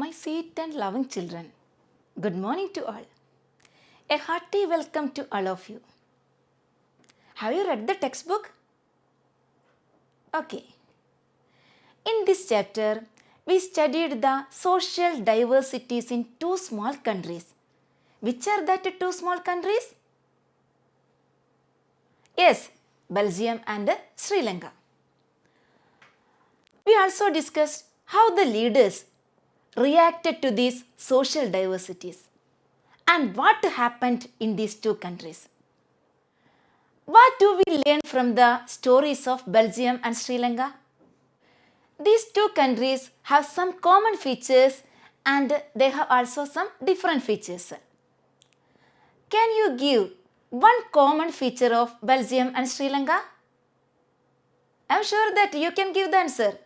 My sweet and loving children, good morning to all. A hearty welcome to all of you. Have you read the textbook? Okay. In this chapter, we studied the social diversities in two small countries. Which are that two small countries? Yes, Belgium and Sri Lanka. We also discussed how the leaders reacted to these social diversities and what happened in these two countries. What do we learn from the stories of Belgium and Sri Lanka? These two countries have some common features and they have also some different features. Can you give one common feature of Belgium and Sri Lanka? I am sure that you can give the answer.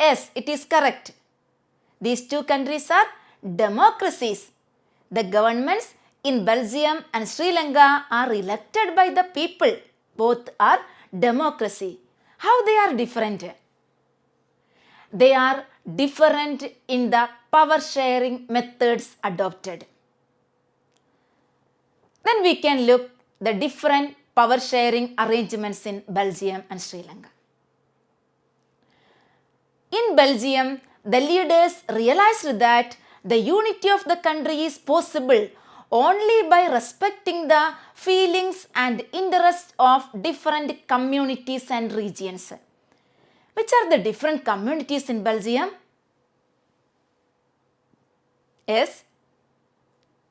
Yes, it is correct. These two countries are democracies. The governments in Belgium and Sri Lanka are elected by the people. Both are democracy. How they are different? They are different in the power sharing methods adopted. Then we can look the different power sharing arrangements in Belgium and Sri Lanka. In Belgium, the leaders realized that the unity of the country is possible only by respecting the feelings and interests of different communities and regions. Which are the different communities in Belgium? Yes,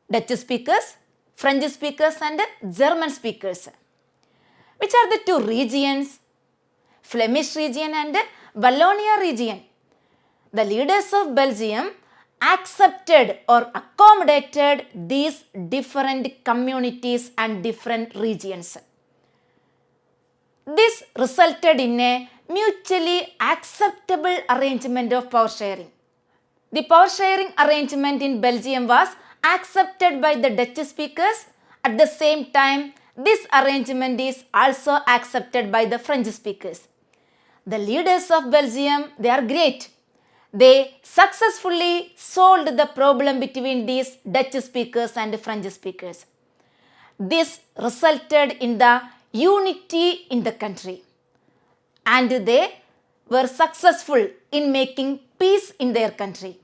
Dutch speakers, French speakers and German speakers. Which are the two regions? Flemish region and Wallonia region. The leaders of Belgium accepted or accommodated these different communities and different regions. This resulted in a mutually acceptable arrangement of power sharing. The power sharing arrangement in Belgium was accepted by the Dutch speakers. At the same time, this arrangement is also accepted by the French speakers. The leaders of Belgium, they are great. They successfully solved the problem between these Dutch speakers and French speakers. This resulted in the unity in the country. And they were successful in making peace in their country.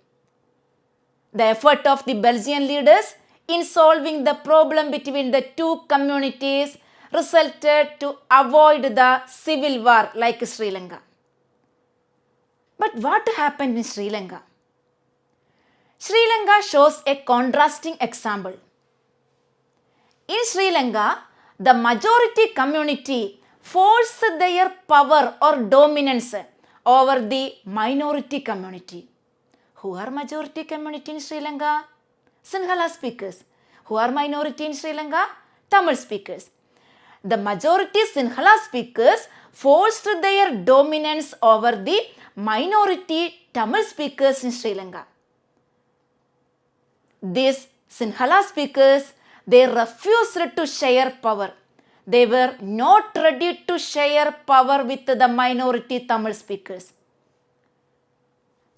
The effort of the Belgian leaders in solving the problem between the two communities resulted to avoid the civil war like Sri Lanka. But what happened in Sri Lanka? Sri Lanka shows a contrasting example. In Sri Lanka, the majority community forced their power or dominance over the minority community. Who are majority community in Sri Lanka? Sinhala speakers. Who are minority in Sri Lanka? Tamil speakers. The majority Sinhala speakers forced their dominance over the minority Tamil speakers in Sri Lanka. These Sinhala speakers, they refused to share power. They were not ready to share power with the minority Tamil speakers.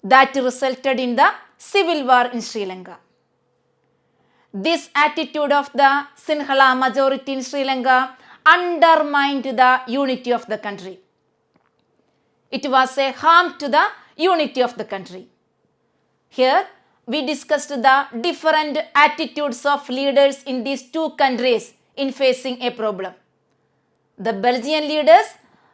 That resulted in the civil war in Sri Lanka. This attitude of the Sinhala majority in Sri Lanka undermined the unity of the country. It was a harm to the unity of the country. Here, we discussed the different attitudes of leaders in these two countries in facing a problem. The Belgian leaders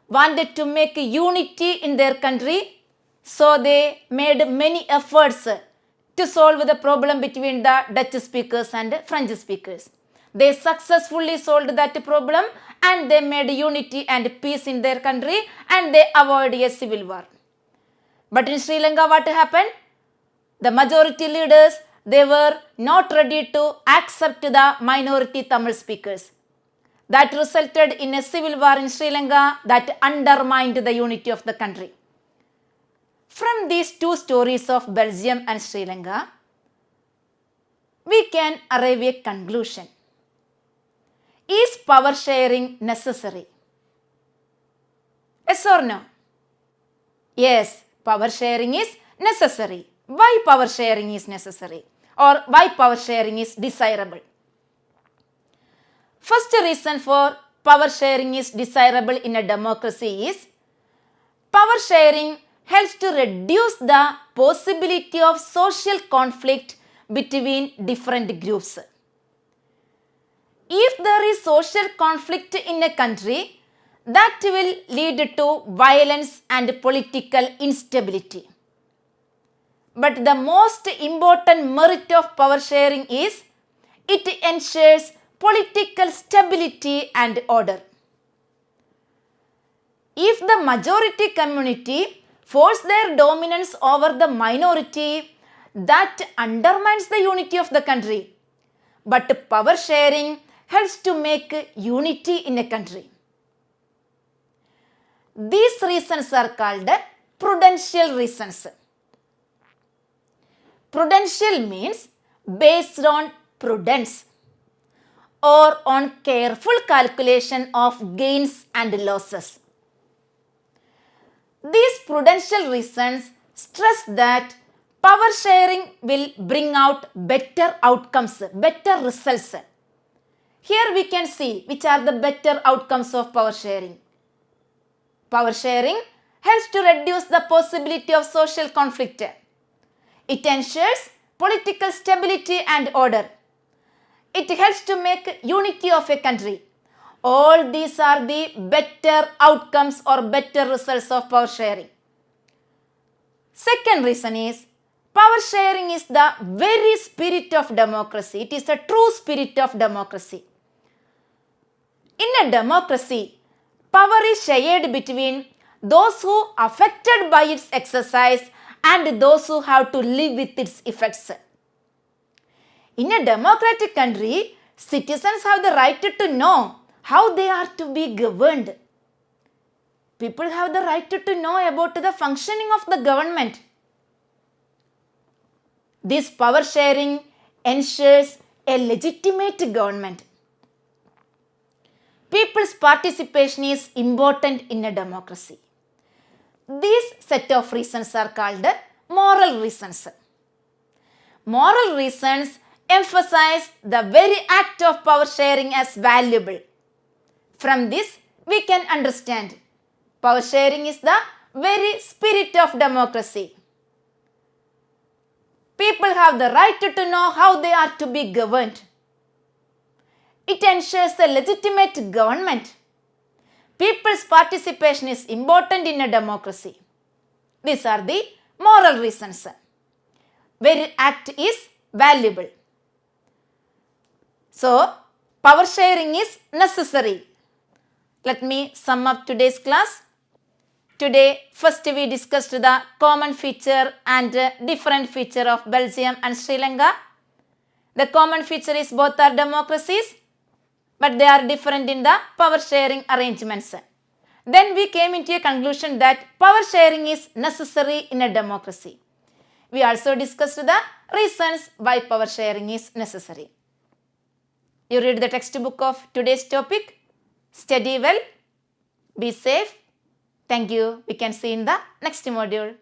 wanted to make unity in their country, so they made many efforts to solve the problem between the Dutch speakers and French speakers. They successfully solved that problem and they made unity and peace in their country and they avoided a civil war. But in Sri Lanka, what happened? The majority leaders, they were not ready to accept the minority Tamil speakers. That resulted in a civil war in Sri Lanka that undermined the unity of the country. From these two stories of Belgium and Sri Lanka, we can arrive at a conclusion. Is power sharing necessary? Yes or no? Yes, power sharing is necessary. why power sharing is necessary or why power sharing is desirable. First reason for power sharing is desirable in a democracy is power sharing helps to reduce the possibility of social conflict between different groups. If there is social conflict in a country, that will lead to violence and political instability. But the most important merit of power sharing is it ensures political stability and order. If the majority community force their dominance over the minority, that undermines the unity of the country. But power sharing helps to make unity in a country. These reasons are called prudential reasons. Prudential means based on prudence or on careful calculation of gains and losses. These prudential reasons stress that power sharing will bring out better outcomes, better results. Here we can see which are the better outcomes of power sharing. Power sharing helps to reduce the possibility of social conflict. It ensures political stability and order. It helps to make unity of a country. All these are the better outcomes or better results of power sharing. Second reason is power sharing is the very spirit of democracy. It is the true spirit of democracy. In a democracy, power is shared between those who are affected by its exercise and those who have to live with its effects. In a democratic country, citizens have the right to know how they are to be governed. People have the right to know about the functioning of the government. This power sharing ensures a legitimate government. People's participation is important in a democracy. These set of reasons are called moral reasons. Moral reasons emphasize the very act of power sharing as valuable. From this, we can understand power sharing is the very spirit of democracy. People have the right to know how they are to be governed. It ensures a legitimate government. People's participation is important in a democracy. These are the moral reasons. Very act is valuable. So, power sharing is necessary. Let me sum up today's class. Today, first we discussed the common feature and different feature of Belgium and Sri Lanka. The common feature is both are democracies, but they are different in the power sharing arrangements. Then we came into a conclusion that power sharing is necessary in a democracy. We also discussed the reasons why power sharing is necessary. You read the textbook of today's topic. Study well. Be safe. Thank you. We can see in the next module.